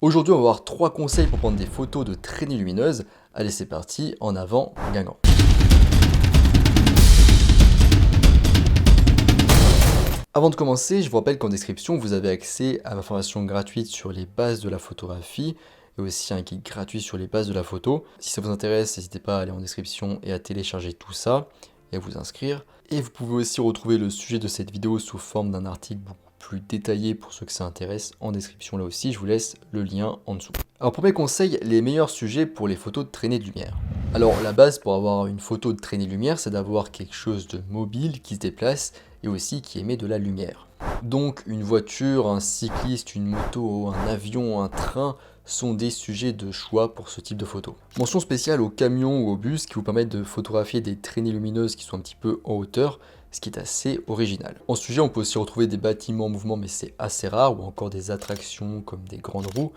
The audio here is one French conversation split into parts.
Aujourd'hui, on va voir 3 conseils pour prendre des photos de traînées lumineuses. Allez, c'est parti, en avant, Guingamp. Avant de commencer, je vous rappelle qu'en description, vous avez accès à ma formation gratuite sur les bases de la photographie et aussi un guide gratuit sur les bases de la photo. Si ça vous intéresse, n'hésitez pas à aller en description et à télécharger tout ça et à vous inscrire. Et vous pouvez aussi retrouver le sujet de cette vidéo sous forme d'un article beaucoup plus détaillé pour ceux que ça intéresse en description là aussi. Je vous laisse le lien en dessous. Alors premier conseil, les meilleurs sujets pour les photos de traînées de lumière. Alors la base pour avoir une photo de traînée de lumière, c'est d'avoir quelque chose de mobile qui se déplace et aussi qui émet de la lumière. Donc une voiture, un cycliste, une moto, un avion, un train sont des sujets de choix pour ce type de photo. Mention spéciale aux camions ou aux bus qui vous permettent de photographier des traînées lumineuses qui sont un petit peu en hauteur, ce qui est assez original. En sujet, on peut aussi retrouver des bâtiments en mouvement, mais c'est assez rare, ou encore des attractions comme des grandes roues,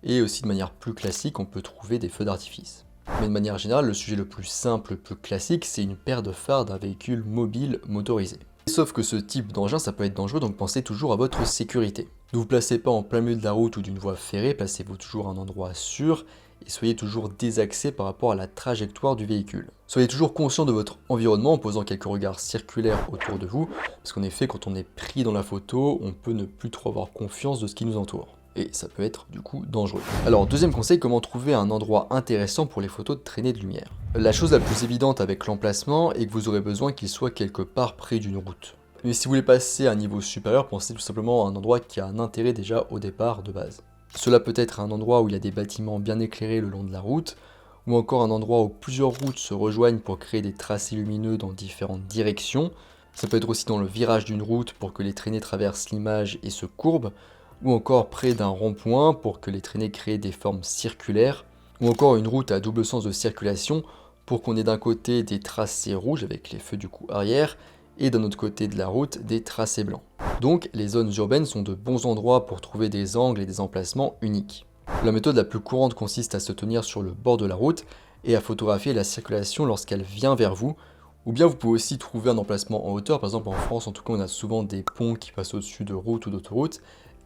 et aussi de manière plus classique, on peut trouver des feux d'artifice. Mais de manière générale, le sujet le plus simple, le plus classique, c'est une paire de phares d'un véhicule mobile motorisé. Sauf que ce type d'engin, ça peut être dangereux, donc pensez toujours à votre sécurité. Ne vous placez pas en plein milieu de la route ou d'une voie ferrée, placez-vous toujours à un endroit sûr et soyez toujours désaxé par rapport à la trajectoire du véhicule. Soyez toujours conscient de votre environnement en posant quelques regards circulaires autour de vous, parce qu'en effet, quand on est pris dans la photo, on peut ne plus trop avoir confiance de ce qui nous entoure. Et ça peut être du coup dangereux. Alors deuxième conseil, comment trouver un endroit intéressant pour les photos de traînées de lumière. La chose la plus évidente avec l'emplacement est que vous aurez besoin qu'il soit quelque part près d'une route. Mais si vous voulez passer à un niveau supérieur, pensez tout simplement à un endroit qui a un intérêt déjà au départ de base. Cela peut être un endroit où il y a des bâtiments bien éclairés le long de la route, ou encore un endroit où plusieurs routes se rejoignent pour créer des tracés lumineux dans différentes directions. Ça peut être aussi dans le virage d'une route pour que les traînées traversent l'image et se courbent, ou encore près d'un rond-point pour que les traînées créent des formes circulaires, ou encore une route à double sens de circulation pour qu'on ait d'un côté des tracés rouges avec les feux du coup arrière, et d'un autre côté de la route des tracés blancs. Donc les zones urbaines sont de bons endroits pour trouver des angles et des emplacements uniques. La méthode la plus courante consiste à se tenir sur le bord de la route et à photographier la circulation lorsqu'elle vient vers vous, ou bien vous pouvez aussi trouver un emplacement en hauteur. Par exemple en France, en tout cas, on a souvent des ponts qui passent au-dessus de routes ou d'autoroutes,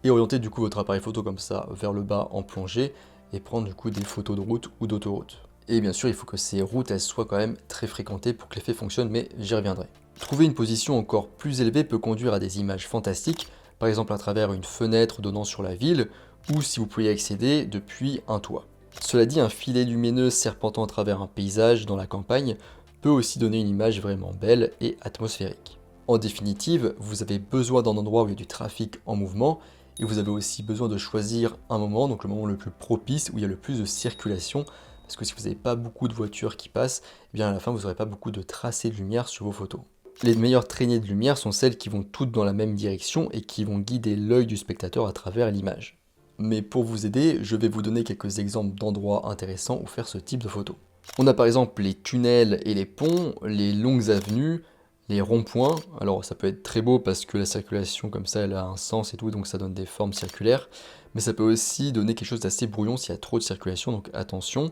et orienter du coup votre appareil photo comme ça vers le bas en plongée et prendre du coup des photos de route ou d'autoroute. Et bien sûr, il faut que ces routes elles soient quand même très fréquentées pour que l'effet fonctionne, mais j'y reviendrai. Trouver une position encore plus élevée peut conduire à des images fantastiques, par exemple à travers une fenêtre donnant sur la ville, ou si vous pouvez y accéder depuis un toit. Cela dit, un filet lumineux serpentant à travers un paysage dans la campagne peut aussi donner une image vraiment belle et atmosphérique. En définitive, vous avez besoin d'un endroit où il y a du trafic en mouvement, et vous avez aussi besoin de choisir un moment, donc le moment le plus propice, où il y a le plus de circulation, parce que si vous n'avez pas beaucoup de voitures qui passent, eh bien à la fin vous n'aurez pas beaucoup de tracés de lumière sur vos photos. Les meilleures traînées de lumière sont celles qui vont toutes dans la même direction et qui vont guider l'œil du spectateur à travers l'image. Mais pour vous aider, je vais vous donner quelques exemples d'endroits intéressants où faire ce type de photos. On a par exemple les tunnels et les ponts, les longues avenues, les ronds-points. Alors ça peut être très beau parce que la circulation comme ça elle a un sens et tout, donc ça donne des formes circulaires. Mais ça peut aussi donner quelque chose d'assez brouillon s'il y a trop de circulation, donc attention.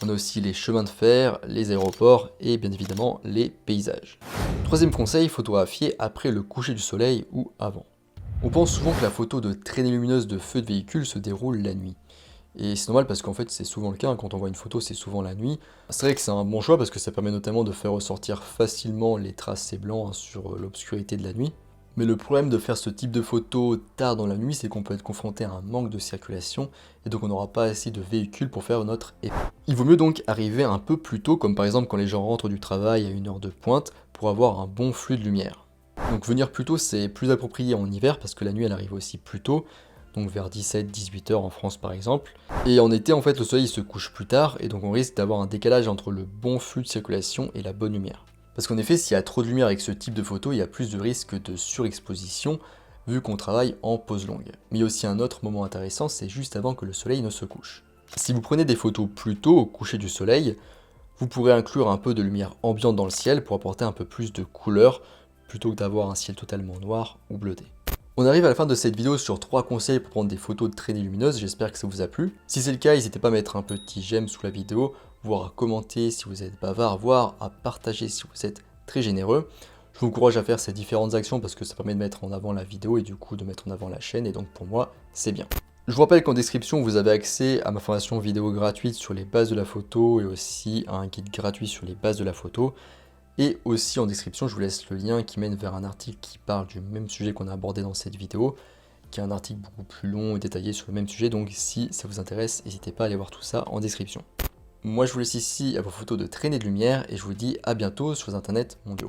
On a aussi les chemins de fer, les aéroports et bien évidemment les paysages. Troisième conseil, photographier après le coucher du soleil ou avant. On pense souvent que la photo de traînées lumineuses de feux de véhicule se déroule la nuit. Et c'est normal parce qu'en fait c'est souvent le cas, quand on voit une photo c'est souvent la nuit. C'est vrai que c'est un bon choix parce que ça permet notamment de faire ressortir facilement les tracés blancs sur l'obscurité de la nuit. Mais le problème de faire ce type de photo tard dans la nuit, c'est qu'on peut être confronté à un manque de circulation et donc on n'aura pas assez de véhicules pour faire notre effet. Il vaut mieux donc arriver un peu plus tôt, comme par exemple quand les gens rentrent du travail à une heure de pointe, pour avoir un bon flux de lumière. Donc venir plus tôt c'est plus approprié en hiver parce que la nuit elle arrive aussi plus tôt, donc vers 17-18 heures en France par exemple. Et en été en fait le soleil se couche plus tard et donc on risque d'avoir un décalage entre le bon flux de circulation et la bonne lumière. Parce qu'en effet, s'il y a trop de lumière avec ce type de photo, il y a plus de risque de surexposition, vu qu'on travaille en pause longue. Mais il y a aussi un autre moment intéressant, c'est juste avant que le soleil ne se couche. Si vous prenez des photos plus tôt au coucher du soleil, vous pourrez inclure un peu de lumière ambiante dans le ciel pour apporter un peu plus de couleur, plutôt que d'avoir un ciel totalement noir ou bleuté. On arrive à la fin de cette vidéo sur 3 conseils pour prendre des photos de traînées lumineuses, j'espère que ça vous a plu. Si c'est le cas, n'hésitez pas à mettre un petit j'aime sous la vidéo, voire à commenter si vous êtes bavard, voire à partager si vous êtes très généreux. Je vous encourage à faire ces différentes actions parce que ça permet de mettre en avant la vidéo et du coup de mettre en avant la chaîne et donc pour moi c'est bien. Je vous rappelle qu'en description, vous avez accès à ma formation vidéo gratuite sur les bases de la photo et aussi à un guide gratuit sur les bases de la photo. Et aussi en description, je vous laisse le lien qui mène vers un article qui parle du même sujet qu'on a abordé dans cette vidéo, qui est un article beaucoup plus long et détaillé sur le même sujet. Donc si ça vous intéresse, n'hésitez pas à aller voir tout ça en description. Moi, je vous laisse ici à vos photos de traînées de lumière et je vous dis à bientôt sur les internets mondiaux.